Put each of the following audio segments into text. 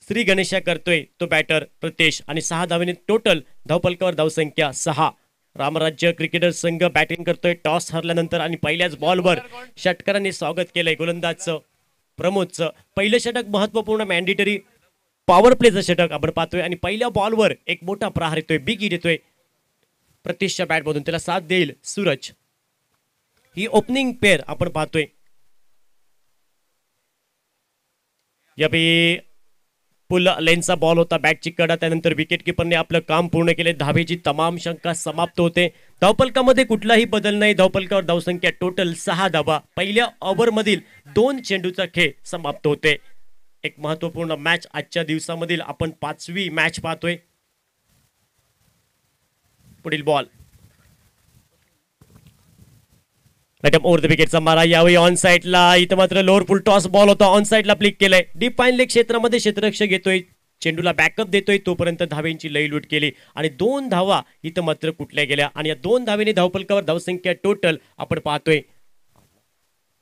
श्री गणेशा करतोय तो बॅटर प्रत्येश आणि 6 धावेने टोटल धावपलकावर धावसंख्या 6. रामराज्य क्रिकेटर संघ बॅटिंग करतोय टॉस हरल्यानंतर आणि पहिल्याच बॉलवर षटकारांनी स्वागत केलंय गोलंदाजचं प्रमोदचं. पहिलं षटक महत्वपूर्ण मॅन्डेटरी पॉवर प्लेचं षटक आपण पाहतोय आणि पहिल्या बॉलवर एक मोठा प्रहार येतोय, बिग हिट येतोय प्रत्येशच्या बॅटमधून. त्याला साथ देईल सूरज. ही ओपनिंग पेअर आपण पाहतोय. यावेळी पुल लेनचा बॉल होता, बॅटची कडा. त्यानंतर विकेट किपरने आपलं काम पूर्ण केले. धावेची तमाम शंका समाप्त होते. धावपलकामध्ये कुठलाही बदल नाही. धावपलकावर धावसंख्या टोटल 6 धावा. पहिल्या ओव्हर मधील 2 चेंडूचा खेळ समाप्त होते. एक महत्वपूर्ण मॅच आजच्या दिवसामधील आपण 5वी मॅच पाहतोय. पुढील बॉल ओव्हर द विकेटचा मारा. यावेळी ऑन साइडला इथं मात्र लोअर फुल टॉस बॉल होता, ऑन साइडला प्लिक केलाय. डीप फाईन लेग क्षेत्रामध्ये क्षेत्ररक्षक घेतोय, चेंडूला बॅकअप देतोय. तोपर्यंत धावेंची लई लूट केली आणि 2 धावा इथं मात्र कुठल्या गेल्या आणि या 2 धावेने धावपलकावर धावसंख्या टोटल आपण पाहतोय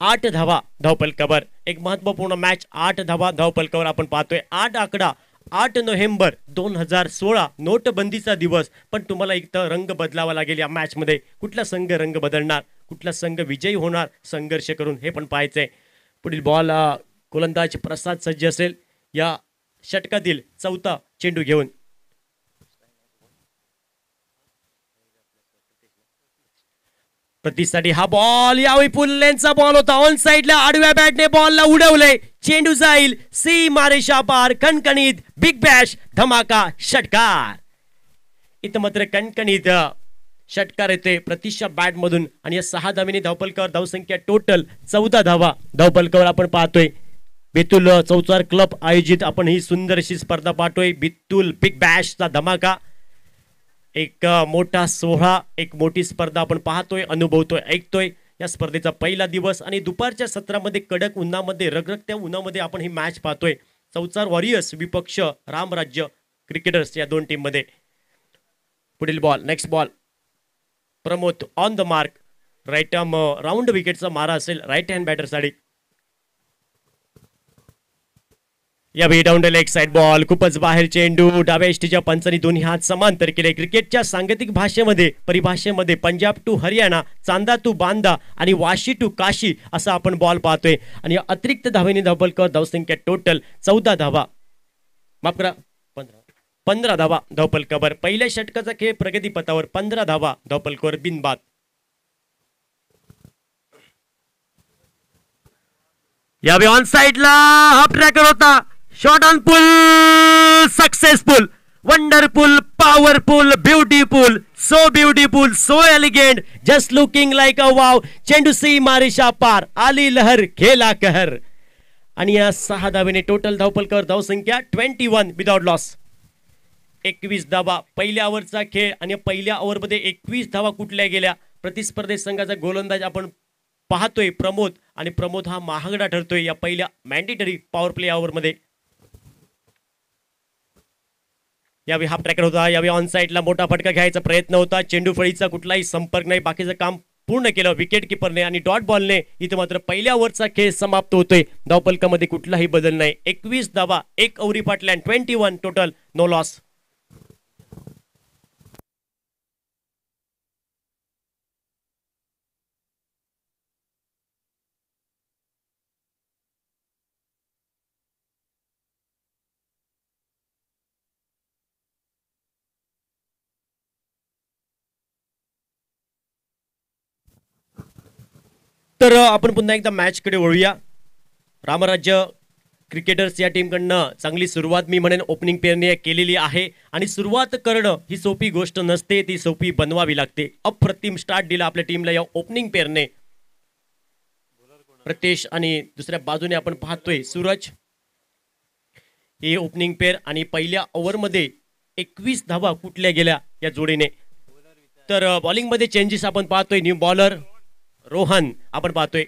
8 धावा धावपलकावर. एक महत्वपूर्ण मॅच, 8 धावा धावपलकावर आपण पाहतोय. 8 आकडा 8 नोव्हेंबर 2016 नोटबंदीचा दिवस. पण तुम्हाला इथं रंग बदलावा लागेल या मॅच मध्ये. कुठला संघ रंग बदलणार, कुठला संघ विजयी होणार संघर्ष करून, हे पण पाहायचंय. पुढील बॉल गोलंदाज प्रसाद सज्ज असेल या षटकातील 4था चेंडू घेऊन. प्रतिसाठी हा बॉल यावेळी पुल लेनचा बॉल होता, ऑन साइडला आडव्या बॅटने बॉलला उडवलंय. चेंडू जाईल सी मारेशा पार. कणकणीत बिग बॅश धमाका षटकार. इथं मात्र कणकणीत षटकार येते प्रतीशच्या बॅट मधून आणि या 6 धावेने धावपलकावर धावसंख्या टोटल 14 धावा धावपलकावर आपण पाहतोय. बेतुल चौचार क्लब आयोजित आपण ही सुंदर अशी स्पर्धा पाहतोय. बेतुल बिग बॅशचा धमाका. एक मोठा सोहळा, एक मोठी स्पर्धा आपण पाहतोय, अनुभवतोय, ऐकतोय. या स्पर्धेचा पहिला दिवस आणि दुपारच्या सत्रामध्ये कडक उन्हामध्ये, रगरगत्या उन्हामध्ये आपण ही मॅच पाहतोय. चौचार वॉरियर्स विपक्ष रामराज्य क्रिकेटर्स या 2 टीम मध्ये. पुढील ball, next ball. Pramod on the mark. Right arm round विकेटचा मारा असेल राईट हँड बॅटर साठी. यावेळी down the leg side ball, खूपच बाहेर चेंडू. डाव्या एष्टीच्या पंचांनी दोन्ही हात समांतर केले. क्रिकेटच्या सांगतिक भाषेमध्ये, परिभाषेमध्ये पंजाब टू हरियाणा, चांदा टू बांदा आणि वाशी टू काशी असा आपण बॉल पाहतोय. आणि अतिरिक्त धावेने धावपलकावर धावसंख्या टोटल 14 धावा, माफ करा 15 धावा धावपलकावर. पहिल्या षटकाचा खेळ प्रगतीपथावर. 15 धावा धावपलकावर बिनबाद. यावेळी ऑन साइडला हाफ ट्रॅकर होता, shot on pull, successful, wonderful, powerful, beautiful, so elegant, just looking like a wow. चेंडू सी मारेशा पार. आली लहर खेला कहर. आणि या 6 धावेने टोटल धावपलकावर धावसंख्या 21 विदाउट लॉस. 21 धावा पहिल्या ओव्हरचा खेळ आणि पहिल्या ओव्हरमध्ये 21 धावा कुठल्या गेल्या. प्रतिस्पर्धी संघाचा गोलंदाज आपण पाहतोय प्रमोद आणि प्रमोद हा महागडा ठरतोय या पहिल्या मॅन्डेटरी पॉवर प्ले ओव्हरमध्ये. यावेळी हाफ ट्रॅकर होता. यावेळी ऑन साइडला मोठा फटका घ्यायचा प्रयत्न होता. चेंडू फळीचा कुठलाही संपर्क नाही. बाकीचं काम पूर्ण केलं विकेट किपरने आणि डॉट बॉलने. इथे मात्र पहिल्या ओव्हरचा खेळ समाप्त होतोय. धावपलकामध्ये कुठलाही बदल नाही. 21 धावा, 1 ओव्हरी पाटल्यान, 21 टोटल, नो लॉस. तर आपण पुन्हा एकदा मॅच कडे वळूया. रामराज्य क्रिकेटर्स या टीमकडनं चांगली सुरुवात मी म्हणेन ओपनिंग पेअरने केलेली आहे आणि सुरुवात करणं ही सोपी गोष्ट नसते, ती सोपी बनवावी लागते. अप्रतिम स्टार्ट दिला आपल्या टीमला या ओपनिंग पेअरने. प्रत्येश आणि दुसऱ्या बाजूने आपण पाहतोय सूरज. हे ओपनिंग पेअर आणि पहिल्या ओव्हरमध्ये 21 धावा कुठल्या गेल्या या जोडीने. तर बॉलिंग मध्ये चेंजेस आपण पाहतोय. न्यू बॉलर रोहन आपण पाहतोय.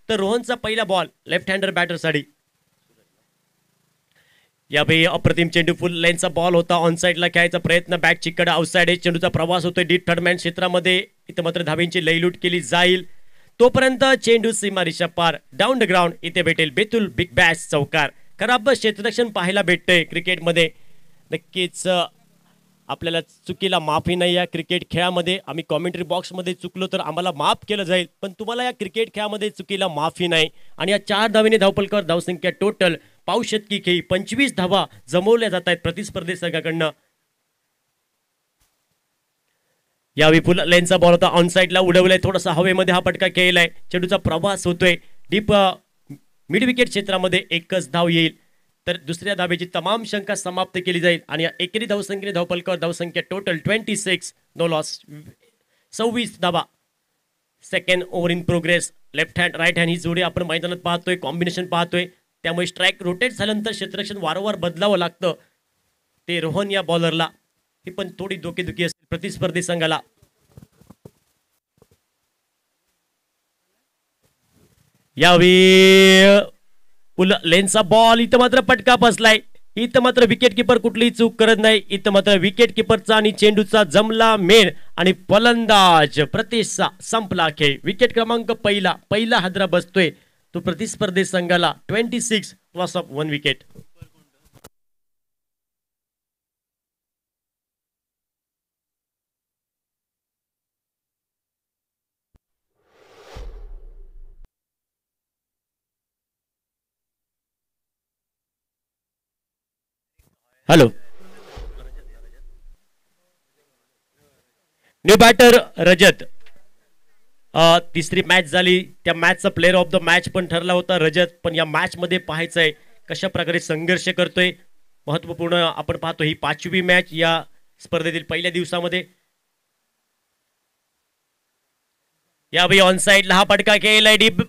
तर रोहनचा पहिला बॉल लेफ्ट हँडर बॅटर साठी. यावेळी अप्रतिम चेंडू फुल लाईनचा बॉल होता, ऑन साइडला खेळायचा प्रयत्न, बॅट चिकड आउटसाइड. चेंडूचा प्रवास होतोय डीप थर्ड मॅन क्षेत्रामध्ये. इथं मात्र धावेंची लईलूट केली जाईल. तोपर्यंत चेंडू सीमारेषा पार, डाऊन द ग्राउंड. इथे भेटेल बेतुल बिग बॅश चौकार. खराब क्षेत्ररक्षण पाहायला भेटतंय क्रिकेटमध्ये. नक्कीच आपल्याला चुकीला माफी नाही या क्रिकेट खेळामध्ये. आम्ही कॉमेंट्री बॉक्समध्ये चुकलो तर आम्हाला माफ केलं जाईल, पण तुम्हाला या क्रिकेट खेळामध्ये चुकीला माफी नाही. आणि या 4 धावेने धावपलकर धावसंख्या टोटल पाहू शतकी खेळी 25 धावा जमवल्या जात आहेत प्रतिस्पर्धी संघाकडनं. यावेळी फुल लेनचा बॉल होता, ऑन साईडला उडवलाय, थोडासा हवेमध्ये हा पटका केलाय. चेंडूचा प्रवास होतोय डीप मिड विकेट क्षेत्रामध्ये, एकच धाव येईल तर दुसऱ्या धावेची तमाम शंका समाप्त केली जाईल. आणि या एकेरी धावसंख्येने धावपलकर धावसंख्या टोटल 26, नो लॉस, 26 धावा. Second over in progress. Left hand right hand ही जोडी आपण मैदानात पाहतोय, कॉम्बिनेशन पाहतोय, त्यामुळे स्ट्राईक रोटेट झाल्यानंतर क्षेत्ररक्षण वारंवार बदलावं लागतं. ते रोहन या बॉलरला ही पण थोडी डोकेदुखी असेल प्रतिस्पर्धी संघाला. यावेळी पुल लेनचा बॉल, इथं मात्र पटका बसलाय. इथं मात्र विकेट किपर कुठलीही चूक करत नाही. इथं मात्र विकेट किपरचा आणि चेंडूचा जमला मेळ आणि फलंदाज प्रतीशचा संपला खेळ. विकेट क्रमांक पहिला हादरा बसतोय तो प्रतिस्पर्धी संघाला. 26 loss of 1 wicket. Hello, new batter Rajat. तिसरी मॅच झाली, त्या मॅचचा प्लेअर ऑफ द मॅच पण ठरला होता रजत. पण या मॅच मध्ये पाहायचंय कशा प्रकारे संघर्ष करतोय. महत्वपूर्ण आपण पाहतो ही 5वी मॅच या स्पर्धेतील पहिल्या दिवसामध्ये. यावेळी ऑन साइडला हा पटका केलाय डीप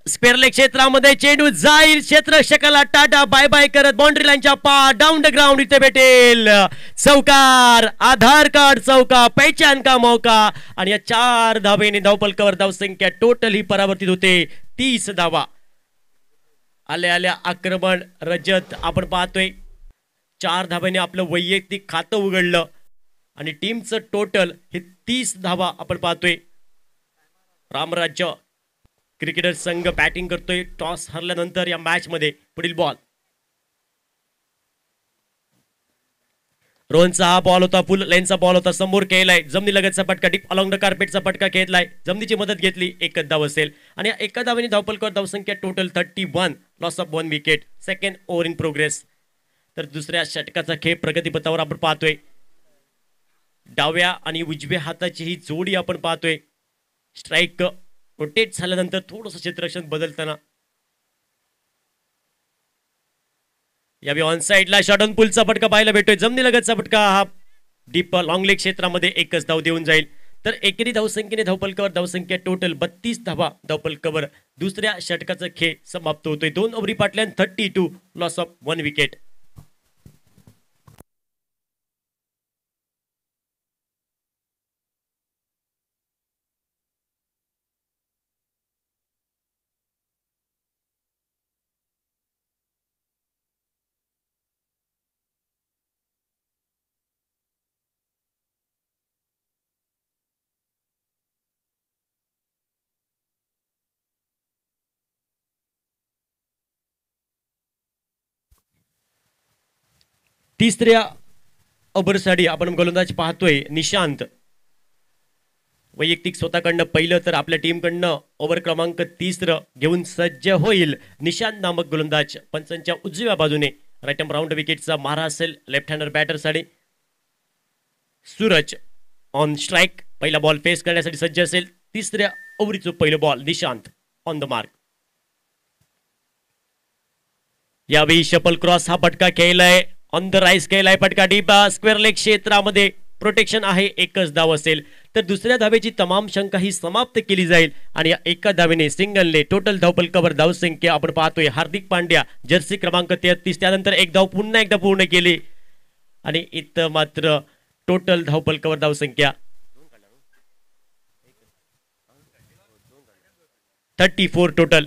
स्पेअरले क्षेत्रामध्ये, चेंडू जाईल क्षेत्ररक्षकाला टाटा बाय बाय करत बाउंड्री लाईनच्या पार डाऊन द ग्राउंड. इथे भेटेल चौकार, आधार कार्ड चौका, पहचान का मौका. आणि या 4 धावेने धावपलकावर धावसंख्या टोटल ही परावर्तित होते 30 धावा. आल्या आल्या आक्रमण रजत आपण पाहतोय. 4 धावेने आपलं वैयक्तिक खातं उघडलं आणि टीमचं टोटल हे 30 धावा आपण पाहतोय. रामराज्य क्रिकेटर संघ बॅटिंग करतोय टॉस हरल्यानंतर या मॅच मध्ये. पुढील बॉल रोहनचा हा बॉल होता, फुल लेनचा बॉल होता, समोर केलाय जमनी लगतचा पटका, डीप अलॉंग द कार्पेटचा पटका घेतलाय, जमनीची मदत घेतली, एकच धाव असेल. आणि या एका धावेने धावपलकर धावसंख्या total 31, loss of 1 wicket. Second over in progress. तर दुसऱ्या षटकाचा खेळ प्रगतीपथावर आपण पाहतोय. डाव्या आणि उजव्या हाताची ही जोडी आपण पाहतोय. स्ट्राईक रोटेट झाल्यानंतर थोडंसं क्षेत्ररक्षण बदलताना. यावेळी ऑन साइडला शॉट ऑन पुलचा पटका पाहायला भेटतोय. जमनी लगतचा पटका हा डीप लॉंग लेग क्षेत्रामध्ये एकच धाव देऊन जाईल. तर एकेरी धावसंख्येने धावपलकावर धावसंख्या टोटल 32 धावा धावपलकावर दुसऱ्या षटकाचा खेळ समाप्त होतोय. 2 ओव्हरी पाटल्यान 32, लॉस ऑफ 1 विकेट. तिसऱ्या ओव्हरसाठी आपण गोलंदाज पाहतोय निशांत. वैयक्तिक स्वतःकडनं पहिलं तर आपल्या टीमकडनं ओव्हर क्रमांक 30 घेऊन सज्ज होईल निशांत नामक गोलंदाज. पंचांच्या उजव्या बाजूने राईट आर्म राऊंड विकेटचा मारा असेल लेफ्ट हँडर बॅटरसाठी. सूरज ऑन स्ट्राईक, पहिला बॉल फेस करण्यासाठी सज्ज असेल. तिसऱ्या ओव्हरीचं पहिलं ball Nishant on the mark. यावेळी शपल क्रॉस हा पटका केलाय, ऑन द राईस केलाय पटका डीप स्क्वेअर लेग क्षेत्रामध्ये. प्रोटेक्शन आहे, एकच धाव असेल तर दुसऱ्या धावेची तमाम शंका ही समाप्त केली जाईल. आणि या एका धावेने सिंगलने टोटल धावपलकावर धावसंख्या आपण पाहतोय हार्दिक पांड्या जर्सी क्रमांक 33, त्यानंतर एक धाव पुन्हा एकदा पूर्ण केली. आणि इथं मात्र टोटल धावपलकावर धावसंख्या 34 टोटल.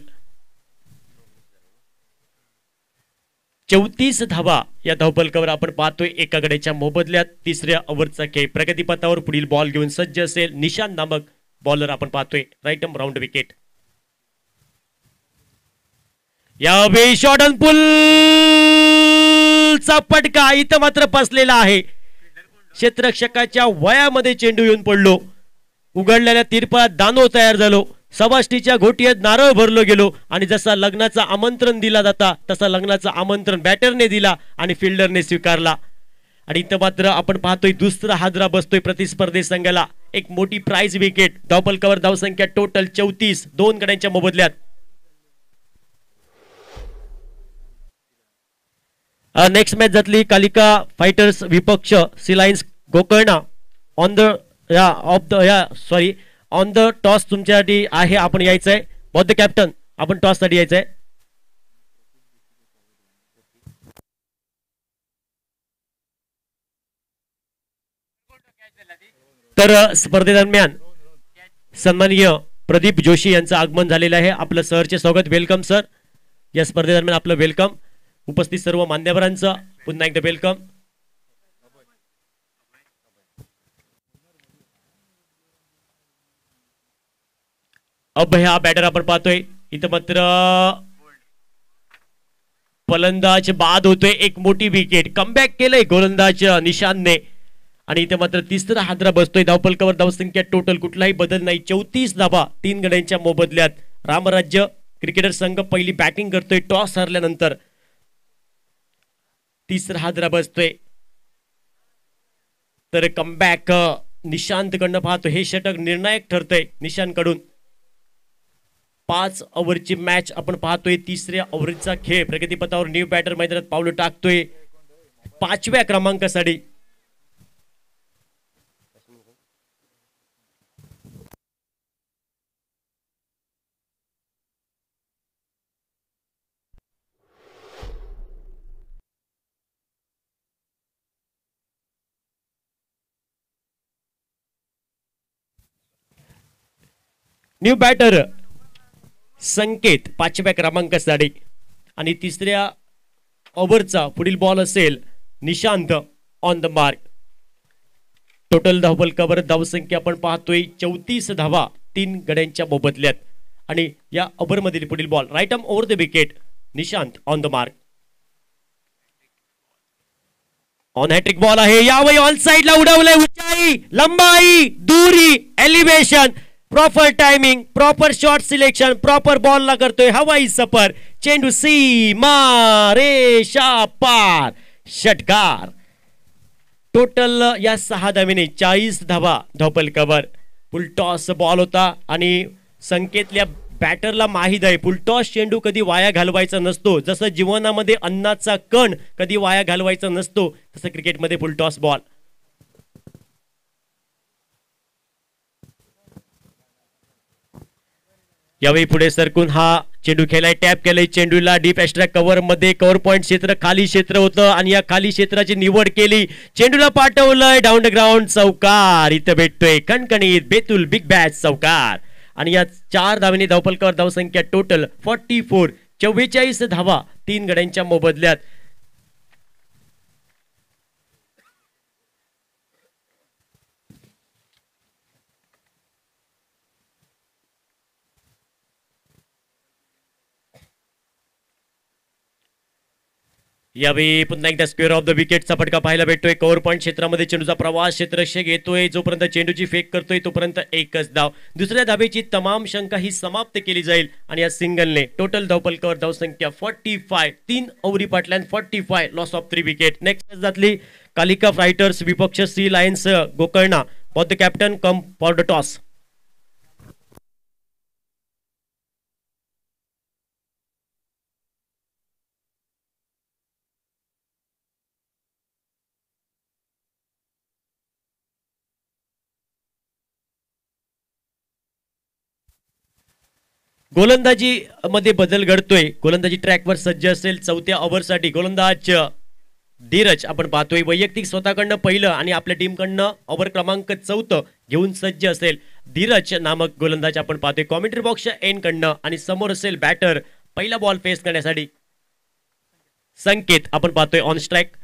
34 धावा या धावपलकावर आपण पाहतोय एका गड्याच्या मोबदल्यात. तिसऱ्या ओव्हरचा खेळ प्रगतीपथावर. पुढील बॉल घेऊन सज्ज असेल निशांत नामक बॉलर आपण पाहतोय राईट आर्म राऊंड विकेट. यावेळी शॉट ऑन पुल चा फटका इथं मात्र फसलेला आहे. क्षेत्ररक्षकाच्या वयामध्ये चेंडू येऊन पडलो. उघडलेल्या तिरपात दानो तयार झालो. सवाष्टीच्या घोटीत नारळ भरलो गेलो आणि जसा लग्नाचं आमंत्रण दिला जाता तसा लग्नाचं आमंत्रण बॅटरने दिला आणि फिल्डरने स्वीकारला. आणि इथं मात्र आपण पाहतोय दुसरा हादरा बसतोय प्रतिस्पर्धी संघाला. एक मोठी प्राइज विकेट. धावफलकावर धावसंख्या टोटल 34 दोन गड्यांच्या मोबदल्यात. नेक्स्ट मॅच जातली कालिका फायटर्स विपक्ष sea lions Gokarna on the on the toss तुमच्यासाठी आहे. आपण यायचंय बॉथ द कॅप्टन. आपण टॉस साठी यायचंय. तर स्पर्धेदरम्यान सन्माननीय प्रदीप जोशी यांचं आगमन झालेलं आहे. आपलं सरचे स्वागत. Welcome sir. या स्पर्धेदरम्यान आपलं वेलकम. उपस्थित सर्व मान्यवरांचं पुन्हा एकदा वेलकम. अब हा बॅटर आपण पाहतोय इथं मात्र फलंदाज बाद होतोय. एक मोठी विकेट. कमबॅक केलंय गोलंदाज निशांतने आणि इथे मात्र तिसरा हादरा बसतोय. धावफलकावर धावसंख्या टोटल कुठलाही बदल नाही. 34 धावा तीन गड्यांच्या मोबदल्यात. रामराज्य क्रिकेटर संघ पहिली बॅटिंग करतोय टॉस हरल्यानंतर. तिसरा हादरा बसतोय. तर कमबॅक निशांत कडनं पाहतो. हे षटक निर्णायक ठरतंय निशांत कडून. 5 ओव्हरची मॅच आपण पाहतोय. तिसऱ्या ओव्हरचा खेळ. प्रगतीपथावर न्यू बॅटर मैदानात पावलं टाकतोय 5व्या क्रमांकासाठी. न्यू बॅटर संकेत 5व्या क्रमांकासाठी आणि तिसऱ्या ओव्हरचा पुढील बॉल असेल Nishant on the mark. Total धावफलकावर धावसंख्या आपण पाहतोय 34 धावा तीन गड्यांच्या मोबदल्यात. आणि या ओव्हर मधील पुढील ball right arm over the wicket. Nishant on the mark. On hat-trick ball आहे. यावेळी ऑन साइडला उडवलंय. उंचाई, लंबाई, दूरी, elevation, proper timing, proper shot selection, proper ball ला करतोय हवाई सफर. चेंडू सीमा रेषा पार. षटकार. टोटल या 6 धावेने 40 धावा धावफलकावर. फुलटॉस बॉल होता आणि संकेतल्या बॅटरला माहीत आहे फुलटॉस चेंडू कधी वाया घालवायचा नसतो. जसं जीवनामध्ये अन्नाचा कण कधी वाया घालवायचा नसतो तसं क्रिकेटमध्ये फुलटॉस बॉल. यावेळी पुढे सरकून हा चेंडू खेळाय. टॅप केलाय चेंडूला डीप एक्स्ट्रा कव्हर मध्ये. कव्हर पॉइंट क्षेत्र खाली क्षेत्र होतं आणि या खाली क्षेत्राची निवड केली. चेंडूला पाठवलंय डाऊन द ग्राउंड. चौकार. इथं भेटतोय खणखणीत बेतुल बिग बॅच चौकार. आणि या 4 धावेने धावफलकावर धावसंख्या टोटल 44 44 धावा तीन गड्यांच्या मोबदल्यात. यावेळी पुन्हा एकदा स्क्वेअर ऑफ द विकेटचा फटका पाहायला भेटतोय. कव्हर पॉईंट क्षेत्रामध्ये चेंडूचा प्रवास. क्षेत्ररक्षक येतोय. जोपर्यंत चेंडूची फेक करतोय तोपर्यंत एकच धाव. दुसऱ्या धावेची तमाम शंका ही समाप्त केली जाईल आणि या सिंगलने टोटल धावफलकावर धावसंख्या 45 3 ओव्हरी पाटल्यान 45 लॉस ऑफ 3 विकेट. नेक्स्ट जातली कालिका फायटर्स विपक्ष sea lions Gokarna. Both the captain come for the toss. गोलंदाजी मध्ये बदल घडतोय. गोलंदाजी ट्रॅकवर सज्ज असेल. चौथ्या ओव्हरसाठी गोलंदाज धीरज आपण पाहतोय वैयक्तिक स्वतःकडनं पहिलं आणि आपल्या टीमकडनं ओव्हर क्रमांक 4 घेऊन सज्ज असेल. धीरज नामक गोलंदाज आपण पाहतोय कॉमेंट्री बॉक्सच्या एंड कडनं आणि समोर असेल बॅटर पहिला बॉल फेस करण्यासाठी. संकेत आपण पाहतोय ऑन स्ट्राइक.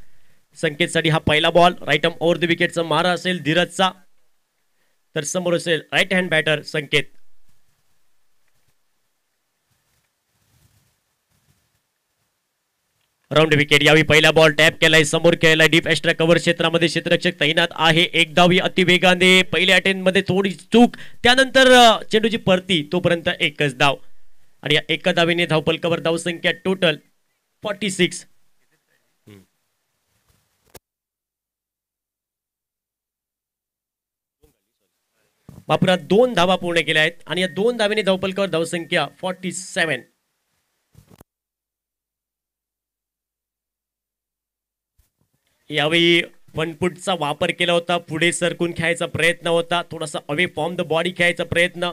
संकेतसाठी हा पहिला ball. Right arm over the विकेटचा मारा असेल धीरजचा. तर समोर असेल right hand batter Sanket. Round wicket. यावेळी पहिला बॉल टॅप केलाय, समोर केलाय, डीप एक्स्ट्रा कव्हर क्षेत्रामध्ये क्षेत्ररक्षक तैनात आहे. एक धाव अतिवेगाने पहिल्या अटेम्प्ट मध्ये थोडी चूक, त्यानंतर चेंडूची परती, तोपर्यंत एकच धाव आणि या एका धावेने धावपलकावर धावसंख्या टोटल 46. वापरात 2 धावा पूर्ण केल्या आहेत आणि या 2 धावेने धावपलकावर धावसंख्या 47. यावेळी फनफूटचा वापर केला होता, पुढे सरकून खेळायचा प्रयत्न होता, थोडासा अवे फ्रॉम द बॉडी खेळायचा प्रयत्न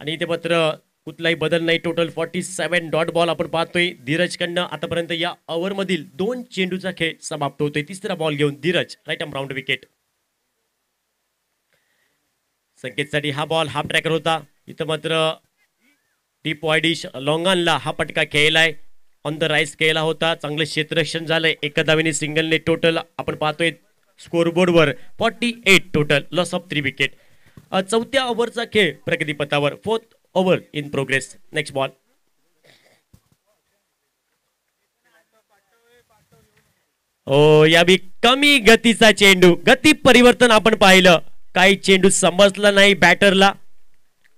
आणि इथे मात्र कुठलाही बदल नाही. टोटल 47 डॉट बॉल आपण पाहतोय धीरजकडनं. आतापर्यंत या ओव्हर मधील 2 चेंडूचा खेळ समाप्त होतोय. तिसरा बॉल घेऊन धीरज राईट आर्म राऊंड विकेट. संकेतसाठी हा बॉल हाफ ट्रॅकर होता. इथं मात्र डीप वाईडिश लॉंगॉनला हा पटका खेळलाय, ऑन द राईस केला होता. चांगलं क्षेत्ररक्षण झालंय. एका धावेने सिंगलने टोटल आपण पाहतोय स्कोरबोर्डवर 48 टोटल, लॉस ऑफ 3 विकेट. चौथ्या ओव्हरचा खेळ प्रगतीपथावर. 4th over in progress. Next ball. यावी कमी गतीचा चेंडू, गती परिवर्तन आपण पाहिलं, काही चेंडू समजला नाही बॅटरला.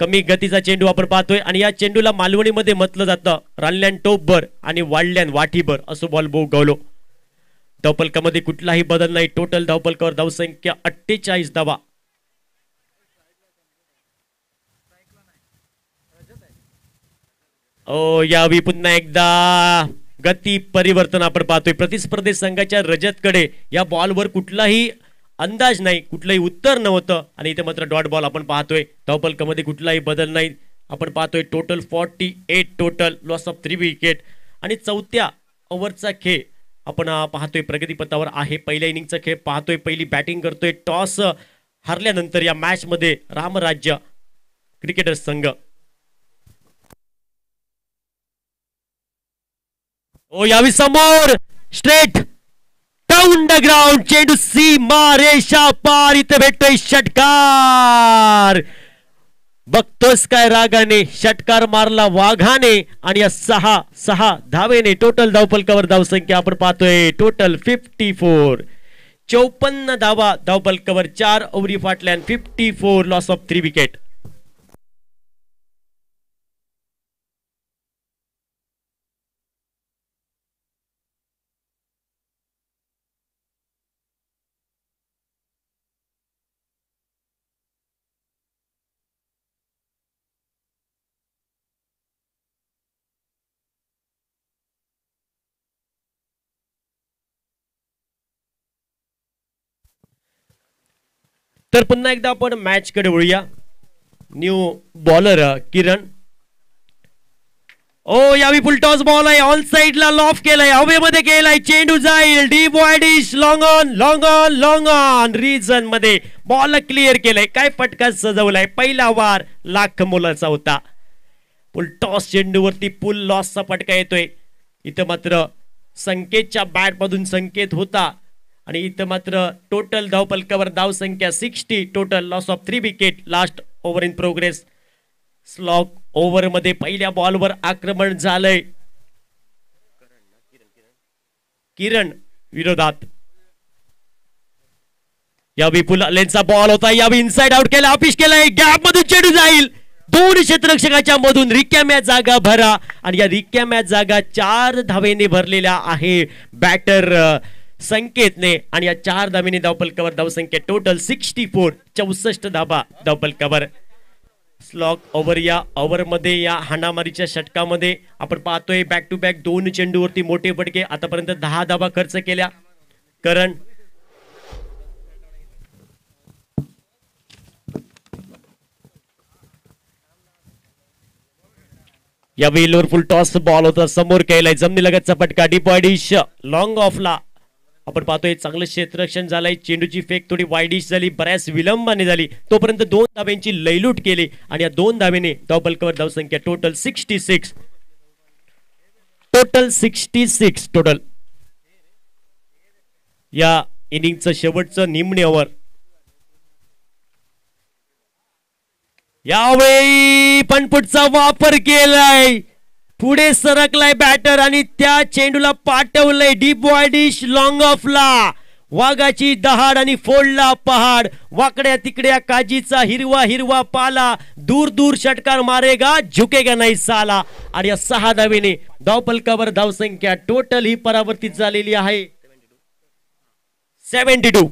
कमी गतीचा चेंडू आपण पाहतोय आणि या चेंडूला मालवणीमध्ये म्हटलं जातं रानल्यान टोपभर आणि वाढल्यान वाठीभर असं बॉल गवलो. धावपलकामध्ये कुठलाही बदल नाही. टोटल धावपलकावर धावसंख्या 48 धावा. यावी पुन्हा एकदा गती परिवर्तन आपण पाहतोय. प्रतिस्पर्धी संघाच्या रजतकडे या बॉलवर कुठलाही अंदाज नाही, कुठलंही उत्तर नव्हतं आणि इथे मात्र डॉट बॉल आपण पाहतोय. धावपलकामध्ये कुठलाही बदल नाही. आपण पाहतोय total 48 total, loss of 3 wicket. आणि चौथ्या ओव्हरचा खेळ आपण पाहतोय प्रगतीपथावर आहे. पहिल्या इनिंगचा खेळ पाहतोय. पहिली बॅटिंग करतोय. टॉस हरल्यानंतर या मॅच मध्ये रामराज्य क्रिकेटर्स संघ. यावी समोर स्ट्रेट डाऊन द ग्राउंड, चेंडू सीमा रेषा पार, इथे भेटतोय षटकार. बघतोस काय रागाने, षटकार मारला वाघाने आणि या 6 धावेने टोटल धावपलकावर धावसंख्या आपण पाहतोय टोटल 54. 54 धावा धावपलकावर, 4 ओव्हरी फाटल्यान 54, लॉस ऑफ 3 विकेट. तर पुन्हा एकदा आपण मॅच कडे वळूया. New bowler Kiran. यावी फुल टॉस बॉल आहे, ऑन साइडला लॉफ केलाय, हवेमध्ये केलाय, चेंडू जाईल, deep wideish, long on region मध्ये बॉल क्लिअर केलाय. काय फटका सजवलाय, पहिला वार लाख मोलाचा होता. फुल टॉस चेंडूवरती फुल लॉसचा फटका येतोय. इथं मात्र संकेतच्या बॅट मधून संकेत होता आणि इथं मात्र टोटल धावपलकावर धावसंख्या 60 total, loss of 3 wicket. Last over in progress. Slog over मध्ये पहिल्या बॉलवर आक्रमण झालंय किरण विरोधात. या विपुल लेनचा बॉल होता, यावी इनसाइड आउट केला, ऑफिस केलाय, गॅप मधून चेंडू जाईल, 2 क्षेत्ररक्षकाच्या मधून रिकाम्या जागा भरा आणि या रिकाम्या जागा 4 धावेने भरलेल्या आहे बॅटर संकेतने आणि या 4 धावेने धावपलकावर धावसंख्या टोटल 64, 64 धावा धावपलकावर. स्लॉग ओव्हर या ओव्हर मध्ये या हाणामारीच्या षटकामध्ये आपण पाहतोय बॅक टू बॅक 2 चेंडूवरती मोठे फटके. आतापर्यंत 10 धावा खर्च केल्या. करण या वेलवर फुल टॉस बॉल होता, समोर केलाय, जमिनी लगतचा फटका, डीप वाईडिश लॉंग ऑफला आपण पाहतोय चांगलं क्षेत्ररक्षण झालंय. चेंडूची फेक थोडी वाईडिश झाली, बऱ्याच विलंबाने झाली, तोपर्यंत 2 धाव्यांची लयलूट केली आणि या 2 धावेने धावपलकावर धावसंख्या टोटल 66, टोटल 66 टोटल. या इनिंगचं शेवटचं निम्न ओव्हर. यावेळी फनफूटचा वापर केलाय, पुढे सरकलाय बॅटर आणि त्या चेंडूला पाठवलंय डीप बॉय डिश लॉंग ऑफला. वाघाची दहाड आणि फोडला पहाड. वाकड्या तिकड्या काजीचा हिरवा हिरवा पाला. दूर दूर षटकार मारेगा झुकेगा नाही साला. आणि या 6 धावेने धावफलकावर धावसंख्या टोटल ही परावर्तित झालेली आहे 72.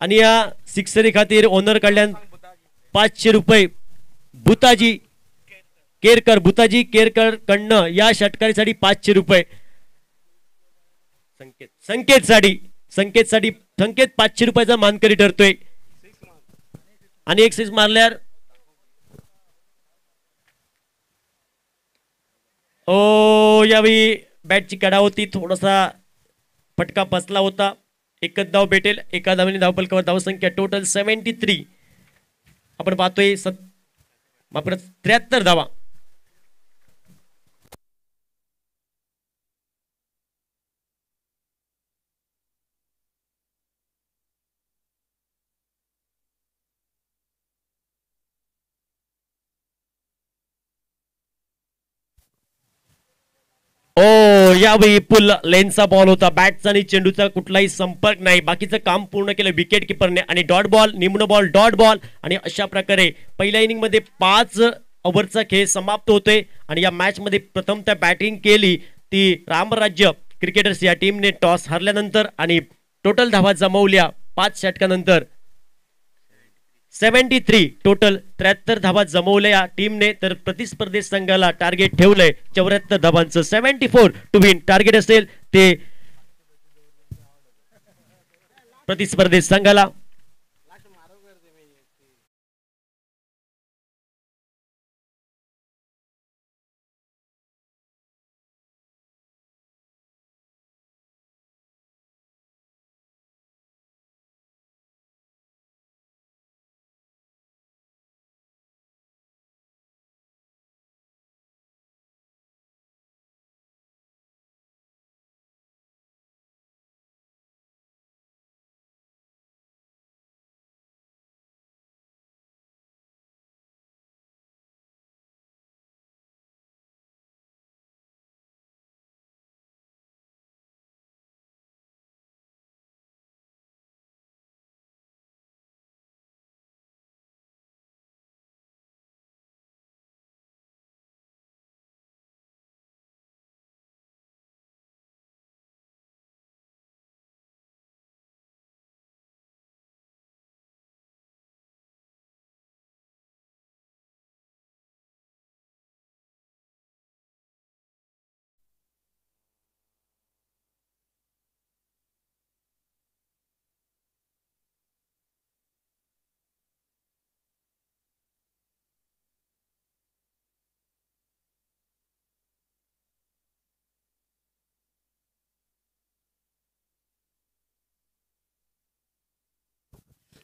आणि या सिक्सरी खातीर ओनर कडल्यान 500 रुपये भूताजी केरकर कडनं या षटकारीसाठी 500 रुपये. संकेत 500 रुपयाचा मानकरी ठरतोय. आणि एक 6 मारल्यावर यावेळी बॅटची कडा होती, थोडासा फटका बसला होता. एकच धाव भेटेल. एका धावेने धावफलकावर धावसंख्या टोटल 73. आपण पाहतोय 73 धावा. यावेळी पुल लेनचा बॉल होता. बॅटचा आणि चेंडूचा कुठलाही संपर्क नाही. बाकीचं काम पूर्ण केलं विकेट किपरने. आणि डॉट बॉल, निम्न बॉल, डॉट बॉल. आणि अशा प्रकारे पहिल्या इनिंग मध्ये 5 ओव्हरचा खेळ समाप्त होतोय. आणि या मॅच मध्ये प्रथमतः बॅटिंग केली ती रामराज्य क्रिकेटर्स या टीमने टॉस हरल्यानंतर आणि टोटल धावा जमवल्या 5 षटकानंतर 73. टोटल 73 धावा जमवल्या टीमने. तर प्रतिस्पर्धी संघाला टार्गेट ठेवलंय 74 धावांचं. 74 टू विन टार्गेट असेल ते प्रतिस्पर्धी संघाला.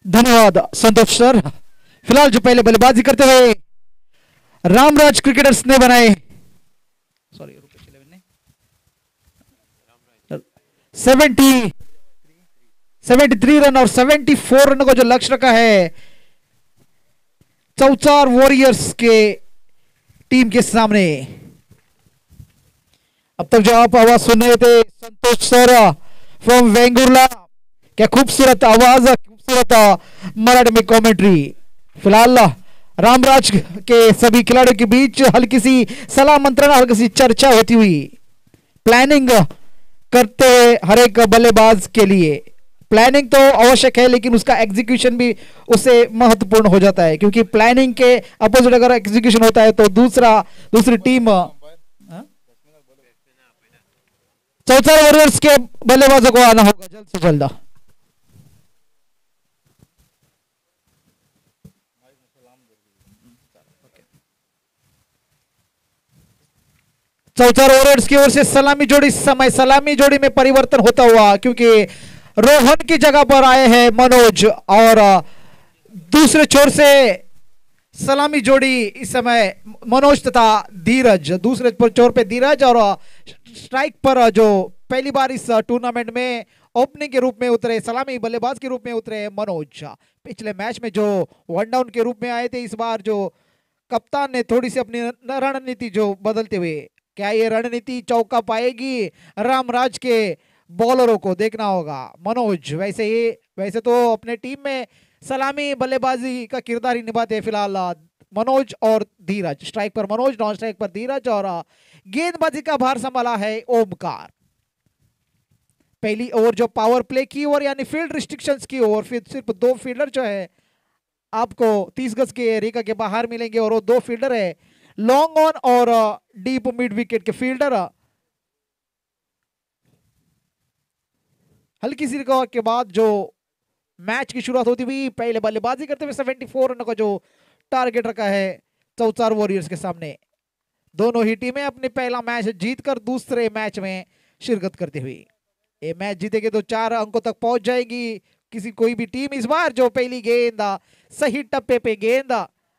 धन्यवाद संतोष सर. फिलहाल जो पहले बल्लेबाजी करते हुए रामराज क्रिकेटर्स ने बनाए 73 रन और 74 रन को जो लक्ष्य रखा है चौचार वॉरियर्स के टीम के सामने. अब तक जो आप आवाज सुन रहे थे संतोष सर फ्रॉम वेंगुर्ला. क्या खूबसूरत आवाज, खूबसूरत मराठी में कमेंट्री. फिलहाल रामराज के सभी खिलाड़ियों के बीच हल्की सी सलाह मंत्रणा, हल्की सी चर्चा होती हुई, प्लानिंग करते हुए हर एक बल्लेबाज के लिए. प्लानिंग तो आवश्यक है लेकिन उसका एग्जीक्यूशन भी उससे महत्वपूर्ण हो जाता है, क्योंकि प्लानिंग के अपोजिट अगर एग्जीक्यूशन होता है तो दूसरी टीम चौचार वॉरियर्स के बल्लेबाजों को आना होगा जल्द से जल्द. चौचार वॉरियर्स की ओर से सलामी जोड़ी, समय सलामी जोड़ी में परिवर्तन होता हुआ, क्योंकि रोहन की जगह पर आए हैं मनोज और दूसरे छोर से सलामी जोड़ी इस समय मनोज तथा धीरज. दूसरे छोर पे धीरज और स्ट्राइक पर जो पहली बार इस टूर्नामेंट में ओपनिंग के रूप में उतरे, सलामी बल्लेबाज के रूप में उतरे मनोज. पिछले मैच में जो वन डाउन के रूप में आए थे, इस बार जो कप्तान ने थोड़ी सी अपनी रणनीति जो बदलते हुए, क्या ये रणनीति चौका पाएगी रामराज के बॉलरों को देखना होगा। मनोज वैसे तो अपने टीम में सलामी बल्लेबाजी का किरदार ही निभाते हैं फिलहाल मनोज और धीरज। स्ट्राइक पर मनोज, नॉन स्ट्राइक पर धीरज और गेंदबाजी का भार संभाला है ओमकार। पहली ओवर जो पावर प्ले की ओवर यानी फील्ड रिस्ट्रिक्शंस की ओवर, फिर सिर्फ 2 फील्डर जो है आपको 30 गज के एरिया के बाहर मिलेंगे और वो 2 फील्डर है लॉन्ग ऑन और डीप मिड विकेट के फील्डर। हल्की सी रिकॉर्ड के बाद जो मैच की शुरुआत होती हुई, पहले बल्लेबाजी करते हुए 74 रनों का जो टारगेट रखा है चौचार वॉरियर्स के सामने। दोनों ही टीमें अपने पहला मैच जीतकर दूसरे मैच में शिरकत करते हुए ये मैच जीतेगी तो 4 अंकों तक पहुंच जाएगी। किसी कोई भी टीम इस बार जो पहली गेंद सही टप्पे पे गेंद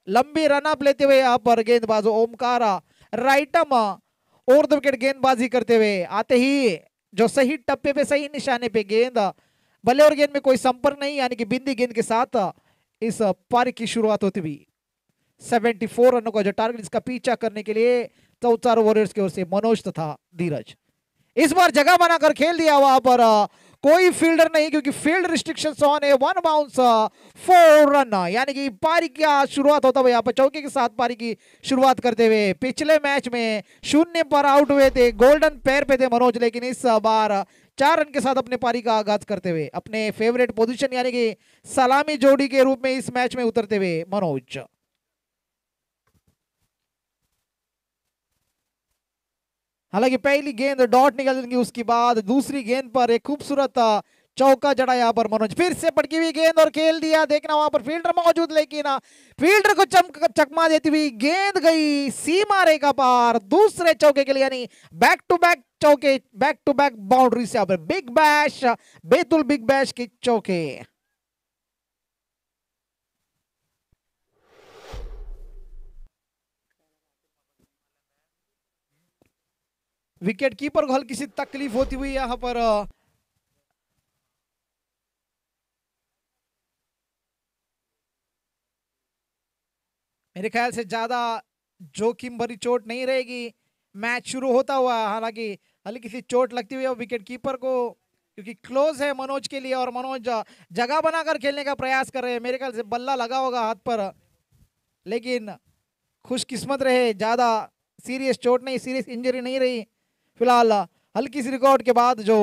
लंबी रनअप लेते हुए यहाँ पर गेंदबाज ओमकार राइटम और विकेट गेंदबाजी करते हुए आते ही जो सही टप्पे पे सही निशाने पे गेंद, बल्ले और गेंद में कोई संपर्क नहीं यानी कि बिंदी गेंद के साथ इस पारी की शुरुआत होती हुई 74 रनों का जो टारगेट, इसका पीछा करने के लिए चौचार वॉरियर्स की ओर से मनोज तथा धीरज इस बार जगह बनाकर खेल दिया। वहां पर कोई फील्डर नहीं क्योंकि फील्ड रिस्ट्रिक्शंस ऑन है। 1 बाउंस 4 रन यानी कि पारी की शुरुआत होता हुआ यहाँ पर चौके के साथ पारी की शुरुआत करते हुए पिछले मैच में 0 पर आउट हुए थे, गोल्डन पैर पे थे मनोज, लेकिन इस बार 4 रन के साथ अपने पारी का आगाज करते हुए अपने फेवरेट पोजीशन यानी कि सलामी जोड़ी के रूप में इस मैच में उतरते हुए मनोज। हालांकि पहली गेंद डॉट निकलेंगी, उसके बाद दूसरी गेंद पर एक खूबसूरत चौका जड़ा यहाँ पर मनोज, फिर से पटकी हुई गेंद और खेल दिया। देखना वहां पर फील्डर मौजूद, लेकिन फील्डर को चकमा देती हुई गेंद गई सीमा रेखा पार दूसरे चौके के लिए, यानी बैक टू बैक चौके, बैक टू बैक बाउंड्री से यहाँ पर big bash, Betul big bash के चौके। विकेट कीपर को हल्की सी तकलीफ होती हुई यहां पर मेरे ख्याल से ज्यादा जोखिम भरी चोट नहीं रहेगी मैच शुरू होता हुआ। हालांकि हल्की सी चोट लगती हुई है विकेट कीपर को क्योंकि क्लोज है मनोज के लिए और मनोज जगह बनाकर खेलने का प्रयास कर रहे हैं। मेरे ख्याल से बल्ला लगा होगा हाथ पर, लेकिन खुशकिस्मत रहे ज्यादा सीरियस चोट नहीं, सीरियस इंजरी नहीं रही। फिलहाल हल्की सी रिकॉर्ड के बाद जो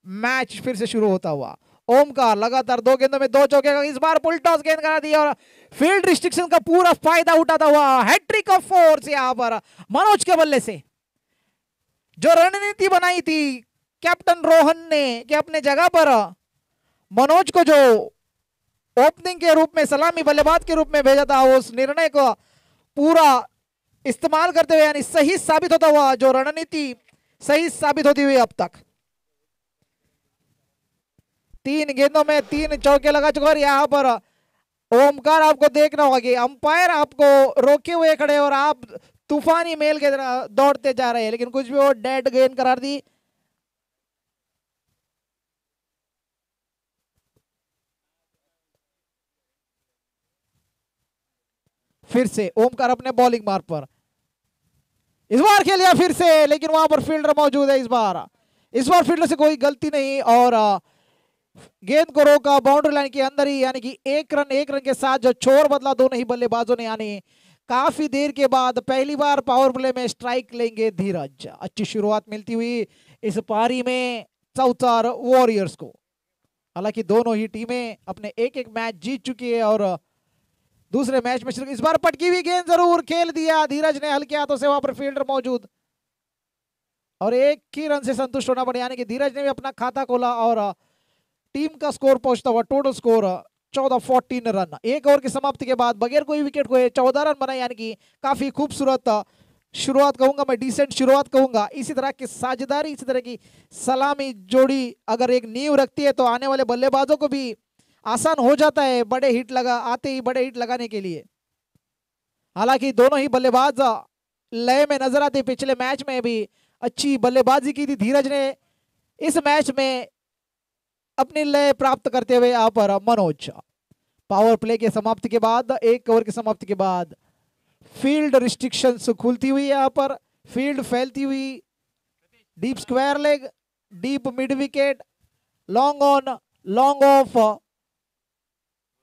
मैच फिर से शुरू होता हुआ ओमकार लगातार 2 गेंदों में 2 चौके, इस बार पुल टॉस गेंद करा दी और फील्ड रिस्ट्रिक्शन का पूरा फायदा उठाता हुआ हैट्रिक ऑफ 4 यहां पर मनोज के बल्ले से। जो रणनीति बनाई थी कैप्टन रोहन ने कि अपने जगह पर मनोज को जो ओपनिंग के रूप में सलामी बल्लेबाज के रूप में भेजा था, उस निर्णय को पूरा इस्तेमाल करते हुए यानी सही साबित होता हुआ जो रणनीति सही साबित होती हुई अब तक 3 गेंदों में 3 चौके लगा चुका। और यहाँ पर ओमकार आपको देखना होगा कि अंपायर आपको रोके हुए खड़े और आप तूफानी मेल के तरह दौड़ते जा रहे हैं, लेकिन कुछ भी वो डेड गेंद करार दी। फिर से ओमकार अपने बॉलिंग मार्ग पर इस बार खेलिया फिर से, लेकिन वहां पर फील्डर मौजूद है। इस बार फील्डर से कोई गलती नहीं और गेंद को रोका बाउंड्री लाइन के अंदर ही, यानी कि 1 रन के साथ जो छोर बदला दोनों ही बल्लेबाजों ने, यानी काफी देर के बाद पहली बार पावर प्ले में स्ट्राइक लेंगे धीरज। अच्छी शुरुआत मिलती हुई इस पारी में चौचार वॉरियर्स को। हालांकि दोनों ही टीमें अपने एक मैच जीत चुकी है और दूसरे मैच में इस बार पटकी हुई गेंद जरूर खेल दिया धीरज ने हल्के हाथों से, वहां पर फील्डर मौजूद और 1 ही रन से संतुष्ट होना पड़ा, यानी कि धीरज ने भी अपना खाता खोला और टीम का स्कोर पहुंचता हुआ टोटल स्कोर 14 रन। 1 ओवर की समाप्ति के बाद बगैर कोई विकेट को 14 रन बनाए, यानी कि काफी खूबसूरत शुरुआत कहूंगा मैं, डिसेंट शुरुआत कहूंगा। इसी तरह की साझेदारी, इसी तरह की सलामी जोड़ी अगर एक नींव रखती है तो आने वाले बल्लेबाजों को भी आसान हो जाता है बड़े हिट लगाने के लिए। हालांकि दोनों ही बल्लेबाज लय में नजर आते, पिछले मैच में भी अच्छी बल्लेबाजी की थी धीरज ने, इस मैच में अपनी लय प्राप्त करते हुए यहाँ पर मनोज। पावर प्ले के समाप्ति के बाद 1 ओवर की समाप्ति के बाद फील्ड रिस्ट्रिक्शंस खुलती हुई यहाँ पर, फील्ड फैलती हुई, deep square leg, deep mid wicket, long on, long off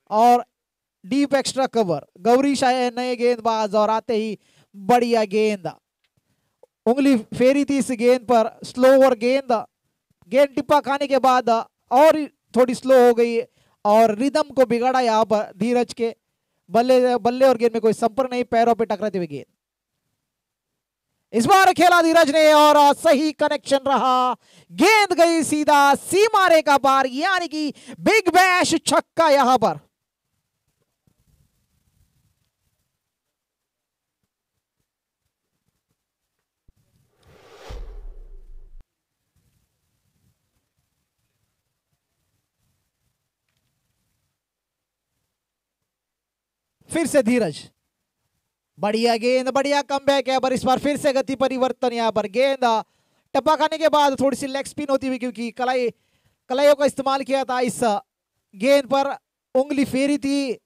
और डीप एक्स्ट्रा कवर। गौरीश आए नए गेंदबाज और आते ही बढ़िया गेंद, उंगली फेरी थी इस गेंद पर, स्लोवर गेंद, गेंद टिप्पा खाने के बाद और थोड़ी स्लो हो गई और रिदम को बिगाड़ा यहाँ पर धीरज के। बल्ले बल्ले और गेंद में कोई संपर्क नहीं, पैरों पे टकराते हुए गेंद। इस बार खेला धीरज ने और सही कनेक्शन रहा, गेंद गई सीधा सीमा रेखा पार, यानी कि बिग बैश छक्का यहां पर। फिर से धीरज, बढ़िया गेंद, बढ़िया कमबैक है पर इस बार फिर से गति परिवर्तन। यहां पर गेंद टप्पा खाने के बाद थोड़ी सी लेग स्पिन होती हुई, क्योंकि कलाइयों का इस्तेमाल किया था इस गेंद पर, उंगली फेरी थी,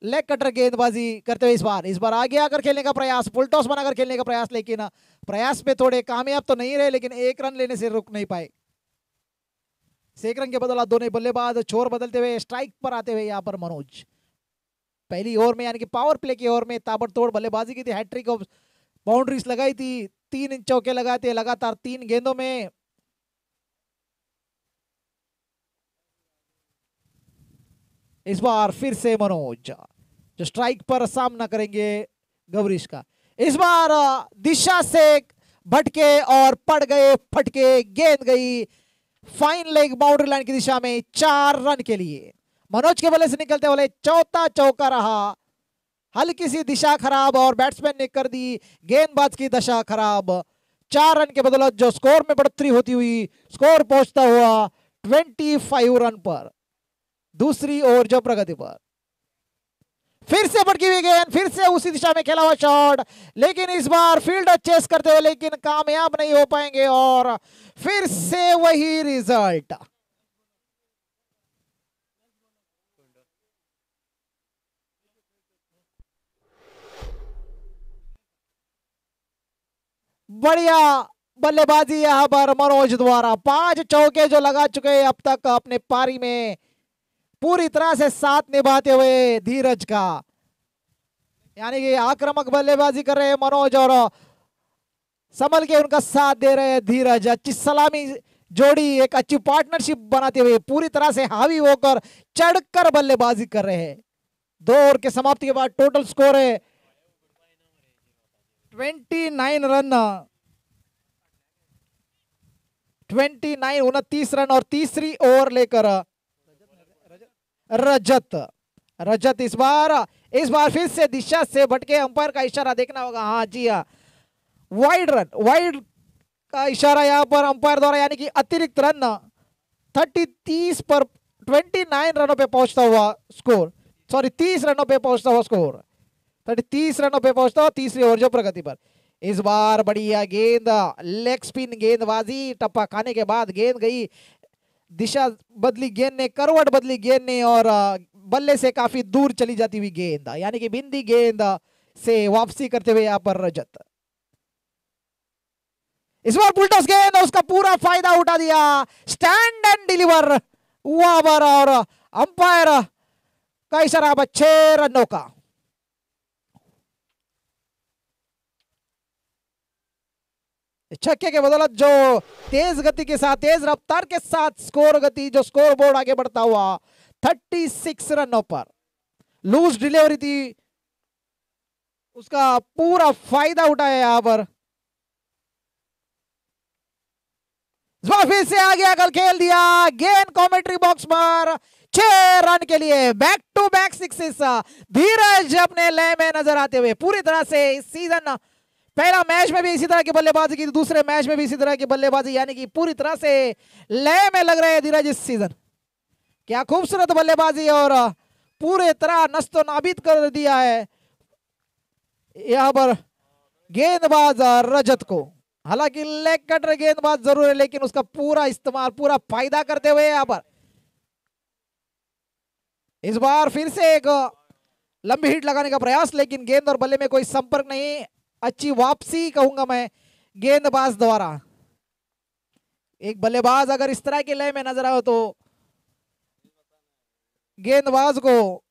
लेग कटर गेंदबाजी करते हुए इस बार आगे आकर खेलने का प्रयास, फुल टॉस बनाकर खेलने का प्रयास, लेकिन प्रयास में थोड़े कामयाब तो नहीं रहे, लेकिन एक रन लेने से रुक नहीं पाए। एक रन के बदला दोनों बल्लेबाज छोर बदलते हुए स्ट्राइक पर आते हुए यहाँ पर मनोज। पहली ओवर में यानी कि पावर प्ले की ओवर में ताबड़तोड़ बल्लेबाजी की थी, हैट्रिक ऑफ बाउंड्रीज लगाई थी, 3 चौके लगाते लगातार 3 गेंदों में। इस बार फिर से मनोज जो स्ट्राइक पर सामना करेंगे गौरीश का। इस बार दिशा से भटके और पड़ गए फटके, गेंद गई फाइन लेग बाउंड्री लाइन की दिशा में, 4 रन के लिए। मनोज के बल्ले से निकलते वाले चौथा चौका रहा, हल्की सी दिशा खराब और बैट्समैन ने कर दी गेंदबाज की दशा खराब। 4 रन के बदौलत जो स्कोर में बढ़ोतरी होती हुई, स्कोर पहुंचता हुआ 25 रन पर, दूसरी ओवर जो प्रगति पर। फिर से भटकी हुई गेंद, फिर से उसी दिशा में खेला हुआ शॉट, लेकिन इस बार फील्डर चेस करते हुए लेकिन कामयाब नहीं हो पाएंगे और फिर से वही रिजल्ट। बढ़िया बल्लेबाजी यहां पर मनोज द्वारा, 5 चौके जो लगा चुके हैं अब तक अपने पारी में, पूरी तरह से साथ निभाते हुए धीरज का, यानी कि आक्रामक बल्लेबाजी कर रहे हैं मनोज और संभल के उनका साथ दे रहे हैं धीरज। अच्छी सलामी जोड़ी, एक अच्छी पार्टनरशिप बनाते हुए पूरी तरह से हावी होकर चढ़कर बल्लेबाजी कर रहे हैं। 2 ओवर के समाप्ति के बाद टोटल स्कोर है 29 रन, 29 रन और तीसरी ओवर लेकर रजत इस बार फिर से दिशा से भटके, अंपायर का इशारा देखना होगा। हाँ जी हाँ, वाइड का इशारा यहां पर अंपायर द्वारा, यानी कि अतिरिक्त रन। 30 पर 29 रनों पे पहुंचता हुआ स्कोर, 30 रनों पे पहुंचता हुआ स्कोर, 30 रनों पे पहुंचता हुआ तीसरी ओवर जो प्रगति पर। इस बार बढ़िया गेंद, लेग स्पिन गेंदबाजी, टप्पा खाने के बाद गेंद गई, दिशा बदली गेंद ने, करवट बदली गेंद ने और बल्ले से काफी दूर चली जाती हुई गेंद, यानी कि बिंदी गेंद से वापसी करते हुए यहां पर रजत। इस बार पुलटॉस गेंद, उसका पूरा फायदा उठा दिया, स्टैंड एंड डिलीवर हुआ और अंपायर का इशारा 6 रनों का। छक्के के बदौलत जो तेज गति के साथ, तेज रफ्तार के साथ स्कोर गति, जो स्कोर बोर्ड आगे बढ़ता हुआ 36 रनों पर, लूज डिलीवरी थी उसका पूरा फायदा उठाया यहां पर। फिर से आगे आकर खेल दिया, गेंद कमेंट्री बॉक्स पर, 6 रन के लिए, बैक टू बैक सिक्सेस। धीरज अपने लय में नजर आते हुए पूरी तरह से इस सीजन, पहला मैच में भी इसी तरह की बल्लेबाजी की, दूसरे मैच में भी इसी तरह की बल्लेबाजी, यानी कि पूरी तरह से लय में लग रहे हैं धीरज इस सीजन। क्या खूबसूरत बल्लेबाजी और पूरे तरह नस्तो नाबीद कर दिया है यहां पर गेंदबाज रजत को। हालांकि लेग कटर गेंदबाज जरूर है, लेकिन उसका पूरा इस्तेमाल, पूरा फायदा करते हुए यहां पर इस बार फिर से एक लंबी हिट लगाने का प्रयास, लेकिन गेंद और बल्ले में कोई संपर्क नहीं। अच्छी वापसी कहूंगा मैं गेंदबाज द्वारा। एक बल्लेबाज अगर इस तरह के लय में नजर आए तो गेंदबाज को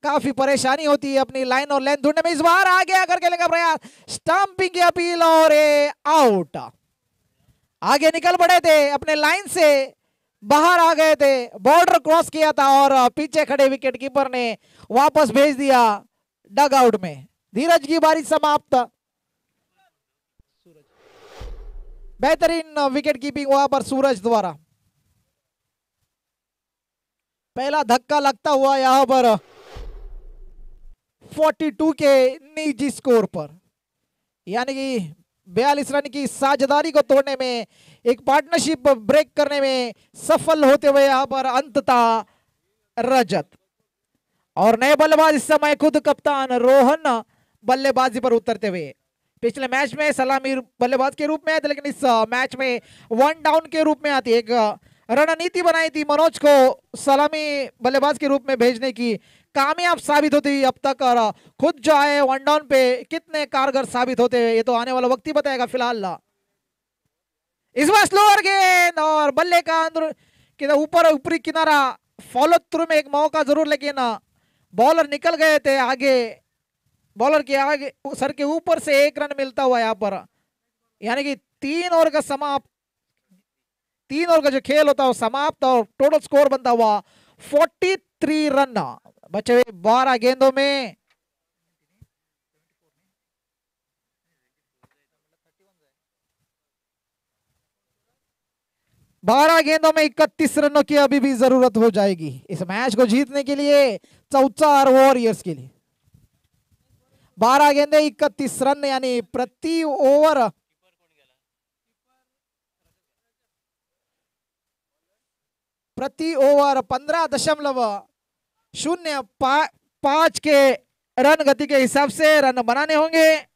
काफी परेशानी होती है अपनी लाइन और लेंथ ढूंढने में। इस बार आगे आकर खेलने का प्रयास, स्टंपिंग की अपील और आउट। आगे निकल पड़े थे, अपने लाइन से बाहर आ गए थे, बॉर्डर क्रॉस किया था और पीछे खड़े विकेट कीपर ने वापस भेज दिया डग आउट में। धीरज की बारी समाप्त। बेहतरीन विकेट कीपिंग वहां पर सूरज द्वारा। पहला धक्का लगता हुआ यहां पर 42 के निजी स्कोर पर, यानी कि 42 रन की साझेदारी को तोड़ने में, एक पार्टनरशिप ब्रेक करने में सफल होते हुए यहां पर अंततः रजत। और नए बल्लेबाज इस समय खुद कप्तान रोहन बल्लेबाजी पर उतरते हुए। पिछले मैच में सलामी बल्लेबाज के रूप में आए थे, लेकिन इस मैच में वन डाउन के रूप में आती। एक रणनीति बनाई थी मनोज को सलामी बल्लेबाज के रूप में भेजने की, कामयाब साबित होती हुई अब तक। और खुद जो है वन डाउन पे कितने कारगर साबित होते हैं ये तो आने वाला वक्त ही बताएगा। फिलहाल इस बार स्लोअर गेंद और बल्ले का अंदर ऊपर ऊपरी किनारा, फॉलो थ्रू में एक मौका जरूर, लेकिन बॉलर निकल गए थे आगे। बॉलर के आगे सर के ऊपर से एक रन मिलता हुआ यहाँ पर, यानी कि 3 ओवर का समाप्त, 3 ओवर का जो खेल होता है वो समाप्त और टोटल स्कोर बनता हुआ 43 रन बचे हुए 12 गेंदों में। बारह गेंदों में 31 रनों की अभी भी जरूरत हो जाएगी इस मैच को जीतने के लिए, चौचार वॉरियर्स के लिए। 12 गेंदे 31 रन, यानी प्रति ओवर 15.05 के रन गति के हिसाब से रन बनाने होंगे।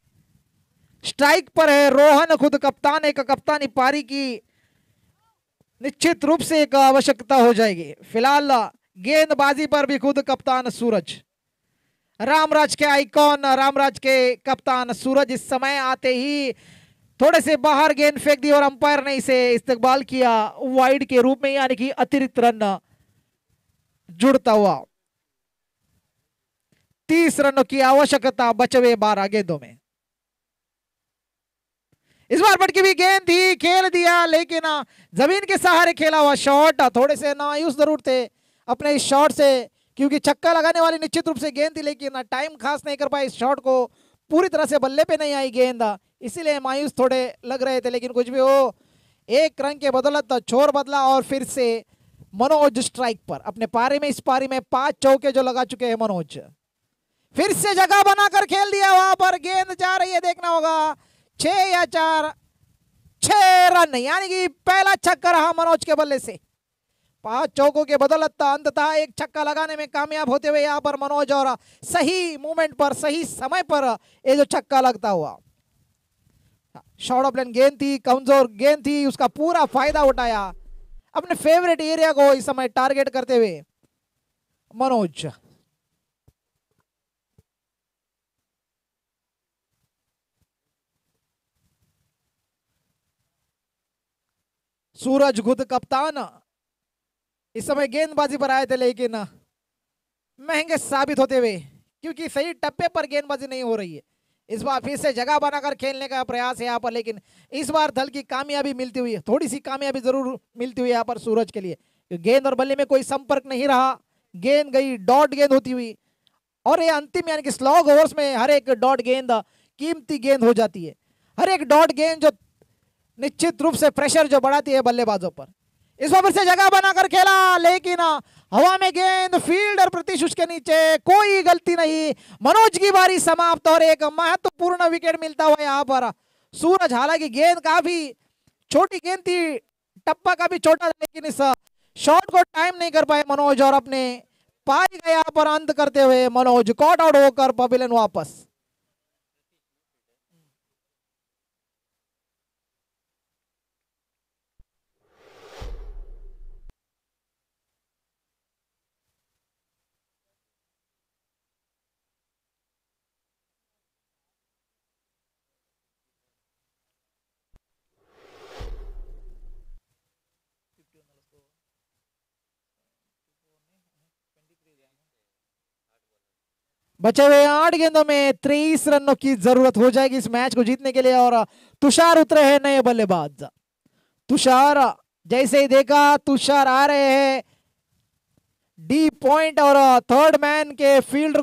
स्ट्राइक पर है रोहन खुद कप्तान, एक कप्तानी पारी की निश्चित रूप से एक आवश्यकता हो जाएगी। फिलहाल गेंदबाजी पर भी खुद कप्तान सूरज, रामराज के आइकॉन, रामराज के कप्तान सूरज इस समय आते ही थोड़े से बाहर गेंद फेंक दी और अंपायर ने इसे इस्तेमाल किया वाइड के रूप में, यानी कि अतिरिक्त रन जुड़ता हुआ। 30 रनों की आवश्यकता बचे हुए 12 गेंदों में। इस बार पटकी हुई गेंद थी, खेल दिया, लेकिन जमीन के सहारे खेला हुआ शॉट। थोड़े से नायूस जरूर थे अपने इस शॉट से, क्योंकि छक्का लगाने वाली निश्चित रूप से गेंद थी, लेकिन टाइम खास नहीं कर पाए इस शॉट को, पूरी तरह से बल्ले पे नहीं आई गेंद, इसीलिए मायूस थोड़े लग रहे थे। लेकिन कुछ भी हो, एक रन के बदौलत छोर बदला और फिर से मनोज स्ट्राइक पर। अपने पारी में, इस पारी में 5 चौके जो लगा चुके हैं मनोज, फिर से जगह बनाकर खेल दिया। वहां पर गेंद जा रही है, देखना होगा 6 या 4, 6 रन, यानी कि पहला छक्का रहा मनोज के बल्ले से। 5 चौकों के बदौलत अंततः एक छक्का लगाने में कामयाब होते हुए यहाँ पर मनोज, और सही मूवमेंट पर, सही समय पर ये जो छक्का लगता हुआ। शॉर्ट ऑफ लाइन गेंद थी, कमजोर गेंद थी, उसका पूरा फायदा उठाया अपने फेवरेट एरिया को इस समय टारगेट करते हुए मनोज। सूरज खुद कप्तान इस समय गेंदबाजी पर आए थे, लेकिन महंगे साबित होते हुए, क्योंकि सही टप्पे पर गेंदबाजी नहीं हो रही है। इस बार फिर से जगह बनाकर खेलने का प्रयास है यहाँ पर, लेकिन इस बार दल की कामयाबी मिलती हुई, थोड़ी सी कामयाबी जरूर मिलती हुई यहाँ पर सूरज के लिए। गेंद और बल्ले में कोई संपर्क नहीं रहा, गेंद गई डॉट गेंद होती हुई, और ये अंतिम यानी कि स्लॉग ओवर्स में हर एक डॉट गेंद कीमती गेंद हो जाती है। हर एक डॉट गेंद जो निश्चित रूप से प्रेशर जो बढ़ाती है बल्लेबाजों पर। इस बार फिर से जगह बनाकर खेला, लेकिन हवा में गेंद, फील्डर प्रतीश के नीचे, कोई गलती नहीं। मनोज की बारी समाप्त और एक महत्वपूर्ण विकेट मिलता हुआ यहाँ पर सूरज। हालांकि गेंद काफी छोटी गेंद थी, टप्पा काफी छोटा, लेकिन इस शॉट को टाइम नहीं कर पाए मनोज, और अपने पारी का यहाँ पर अंत करते हुए मनोज कॉट आउट होकर पवेलियन वापस। बचे हुए 8 गेंदों में 23 रनों की जरूरत हो जाएगी इस मैच को जीतने के लिए। और तुषार उतरे हैं नए बल्लेबाज। तुषार जैसे ही देखा, तुषार आ रहे हैं डीप पॉइंट और थर्ड मैन के फील्डर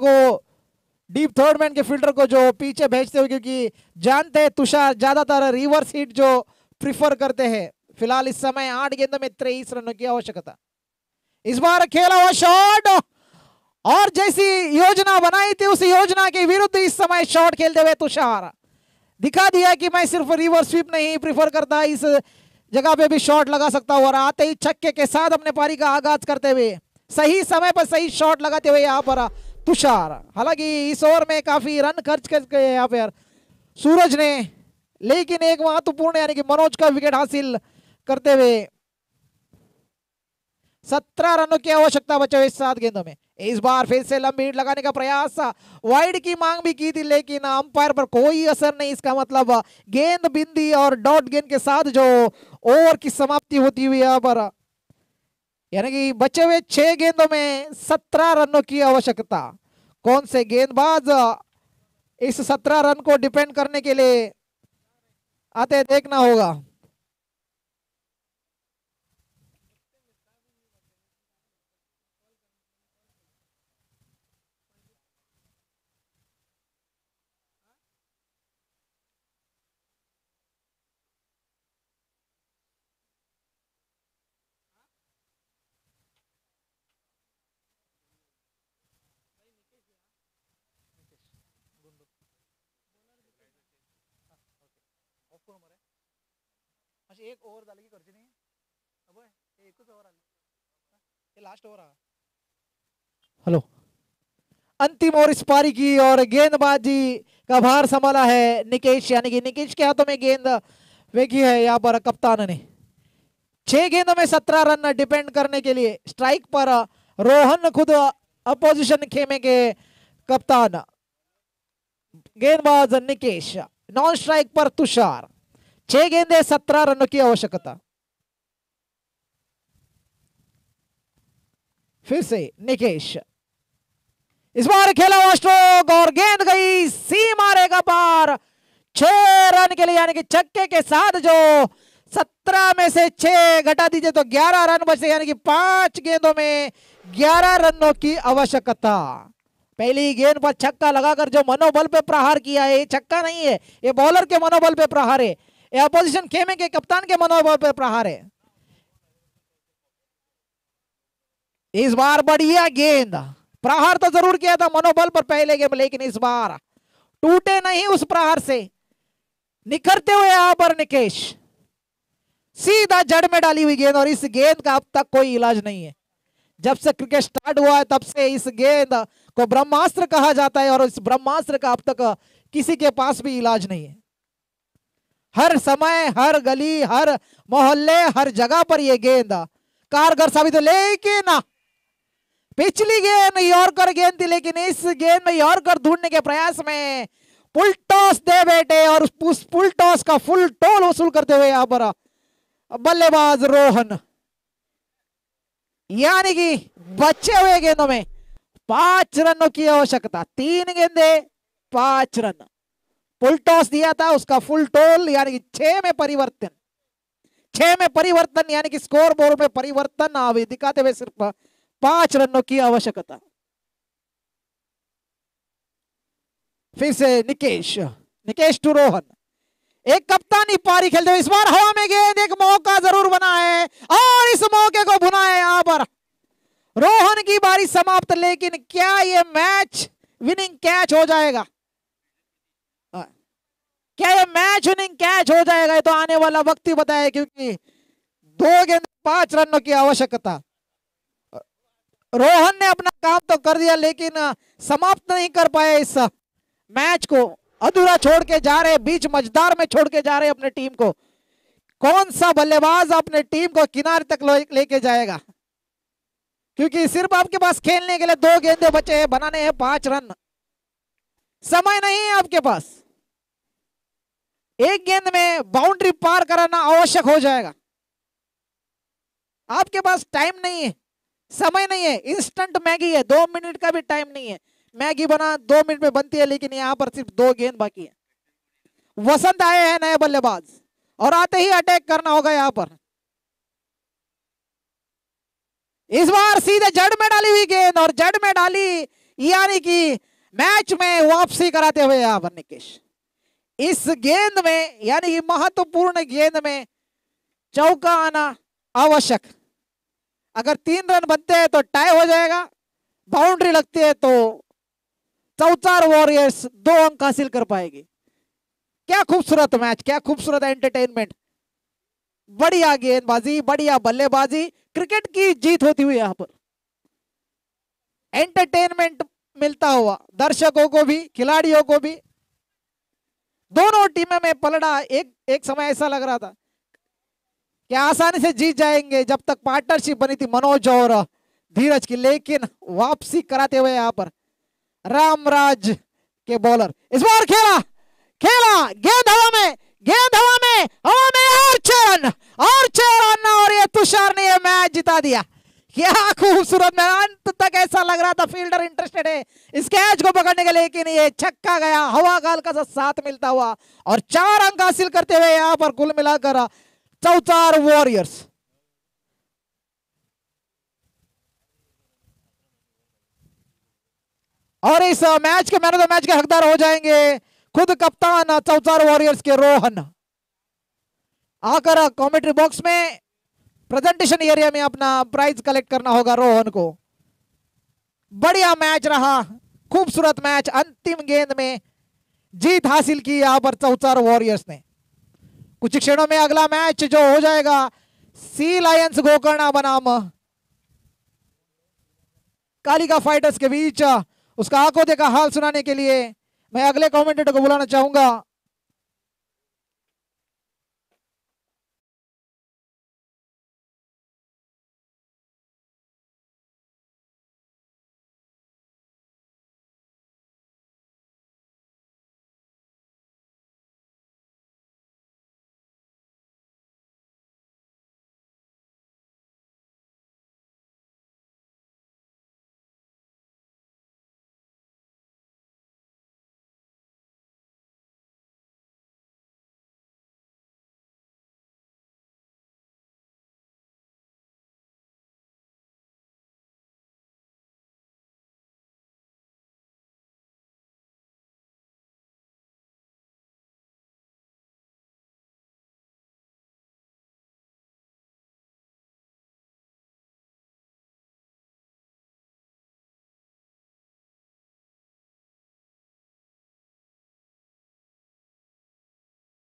को जो पीछे भेजते हुए, क्योंकि जानते हैं तुषार ज्यादातर रिवर्स हिट जो प्रिफर करते हैं। फिलहाल इस समय 8 गेंदों में 23 रनों की आवश्यकता। इस बार खेला हुआ शॉट और जैसी योजना बनाई थी उस योजना के विरुद्ध इस समय शॉट खेलते हुए तुषार दिखा दिया कि मैं सिर्फ रिवर्स स्वीप नहीं प्रिफर करता, इस जगह पे भी शॉट लगा सकता हूं। और आते ही छक्के के साथ अपने पारी का आगाज करते हुए सही समय पर सही शॉट लगाते हुए यहाँ पर तुषार। हालांकि इस ओवर में काफी रन खर्च करके यहाँ पर सूरज ने, लेकिन एक महत्वपूर्ण यानी कि मनोज का विकेट हासिल करते हुए 17 रनों की आवश्यकता बचे हुए 7 गेंदों में। इस बार फिर से लंबी हिट लगाने का प्रयास, वाइड की मांग भी की थी लेकिन अंपायर पर कोई असर नहीं। इसका मतलब गेंद बिंदी और डॉट गेंद के साथ जो ओवर की समाप्ति होती हुई यहाँ पर, यानी कि बचे हुए 6 गेंदों में 17 रनों की आवश्यकता। कौन से गेंदबाज इस 17 रन को डिपेंड करने के लिए आते देखना होगा। एक ओवर डालेगी करची नहीं अब एकच ओवर आली, ये लास्ट ओवर आ। हेलो, अंतिम ओवर इस पारी की और गेंदबाजी का भार संभाला है निकेश, यानी कि निकेश के हाथों में गेंद फेंकी है यहाँ पर कप्तान ने। 6 गेंदों में 17 रन डिपेंड करने के लिए स्ट्राइक पर रोहन खुद अपोजिशन खेमे के कप्तान गेंदबाज निकेश, नॉन स्ट्राइक पर तुषार। 6 गेंदे 17 रनों की आवश्यकता। फिर से निकेश, इस बार खेला हुआ स्ट्रोक और गेंद गई सीमा रेखा पार 6 रन के लिए, यानी कि छक्के के साथ जो 17 में से 6 घटा दीजिए तो 11 रन बचे, यानी कि 5 गेंदों में 11 रनों की आवश्यकता। पहली गेंद पर छक्का लगाकर जो मनोबल पे प्रहार किया है, ये छक्का नहीं है, ये बॉलर के मनोबल पे प्रहार है, ये अपोजिशन खेमे के कप्तान के मनोबल पे प्रहार है। इस बार बढ़िया गेंद, प्रहार तो जरूर किया था मनोबल पर पहले गेम, लेकिन इस बार टूटे नहीं उस प्रहार से, निखरते हुए यहां पर निकेश सीधा जड़ में डाली हुई गेंद। और इस गेंद का अब तक कोई इलाज नहीं है। जब से क्रिकेट स्टार्ट हुआ है तब से इस गेंद को ब्रह्मास्त्र कहा जाता है और इस ब्रह्मास्त्र का अब तक किसी के पास भी इलाज नहीं है। हर समय, हर गली, हर मोहल्ले, हर जगह पर यह गेंद कारगर साबित हो। लेकिन पिछली गेंद यॉर्कर गेंद थी, लेकिन इस गेंद में यॉर्कर ढूंढने के प्रयास में पुल टॉस दे बैठे और उस पुल टॉस का फुल टोल वसूल करते हुए यहां पर बल्लेबाज रोहन, यानी कि बचे हुए गेंदों में 5 रनों की आवश्यकता। 3 गेंदे 5 रन, पुल टॉस दिया था उसका फुल टोल, यानी कि 6 में परिवर्तन, 6 में परिवर्तन, यानी कि स्कोर बोर्ड में परिवर्तन आवे दिखाते हुए सिर्फ 5 रनों की आवश्यकता। फिर से निकेश टू रोहन, एक कप्तानी पारी खेलते हुए इस बार हवा में गेंद, एक मौका जरूर बना है और इस मौके को भुना है यहां पर रोहन की बारी समाप्त। लेकिन क्या ये मैच विनिंग कैच हो जाएगा? क्या ये मैच विनिंग कैच हो जाएगा? ये तो आने वाला वक्त ही बताए, क्योंकि 2 गेंद 5 रनों की आवश्यकता। रोहन ने अपना काम तो कर दिया लेकिन समाप्त नहीं कर पाए इस मैच को, अधूरा छोड़ के जा रहे, बीच मझदार में छोड़ के जा रहे अपने टीम को। कौन सा बल्लेबाज अपने टीम को किनारे तक लेके जाएगा? क्योंकि सिर्फ आपके पास खेलने के लिए 2 गेंदे बचे हैं, बनाने हैं 5 रन, समय नहीं है आपके पास। एक गेंद में बाउंड्री पार कराना आवश्यक हो जाएगा, आपके पास टाइम नहीं है, समय नहीं है, इंस्टेंट मैगी है, 2 मिनट का भी टाइम नहीं है। मैगी बना 2 मिनट में बनती है, लेकिन यहाँ पर सिर्फ 2 गेंद बाकी है। वसंत आए हैं नए बल्लेबाज और आते ही अटैक करना होगा यहाँ पर। इस बार सीधे जड़ में डाली हुई गेंद और जड़ में डाली, यानी कि मैच में वापसी कराते हुए यहाँ पर निकेश। इस गेंद में यानी कि महत्वपूर्ण गेंद में चौका आना आवश्यक। अगर 3 रन बनते हैं तो टाई हो जाएगा, बाउंड्री लगती है तो चौचार वॉरियर्स 2 अंक हासिल कर पाएगी। क्या खूबसूरत मैच, क्या खूबसूरत एंटरटेनमेंट, बढ़िया गेंदबाजी, बढ़िया बल्लेबाजी, क्रिकेट की जीत होती हुई यहाँ पर। एंटरटेनमेंट मिलता हुआ दर्शकों को भी, खिलाड़ियों को भी। दोनों टीमें में पलड़ा एक समय ऐसा लग रहा था कि आसानी से जीत जाएंगे जब तक पार्टनरशिप बनी थी मनोज और धीरज की, लेकिन वापसी कराते हुए यहाँ पर रामराज के बॉलर। इस बार खेला गेंद हवा में, और 6 रन और ये तुषार ने ये मैच जिता दिया। क्या खूबसूरत मैच, अंत तक ऐसा लग रहा था फील्डर इंटरेस्टेड है इस कैच को पकड़ने के, लेकिन ये छक्का गया हवा गाल का साथ मिलता हुआ और 4 अंक हासिल करते हुए यहाँ पर कुल मिलाकर चौचार वॉरियर्स। और इस मैच के मैन ऑफ द मैच के हकदार हो जाएंगे खुद कप्तान चौचार वॉरियर्स के रोहन। आकर कमेंट्री बॉक्स में प्रेजेंटेशन एरिया में अपना प्राइज कलेक्ट करना होगा रोहन को। बढ़िया मैच रहा, खूबसूरत मैच। अंतिम गेंद में जीत हासिल की यहाँ पर चौचार वॉरियर्स ने। कुछ क्षणों में अगला मैच जो हो जाएगा सी लायंस गोकर्णा बनाम कालिका फाइटर्स के बीच, उसका आंखों देखा हाल सुनाने के लिए मैं अगले कमेंटेटर को बुलाना चाहूंगा।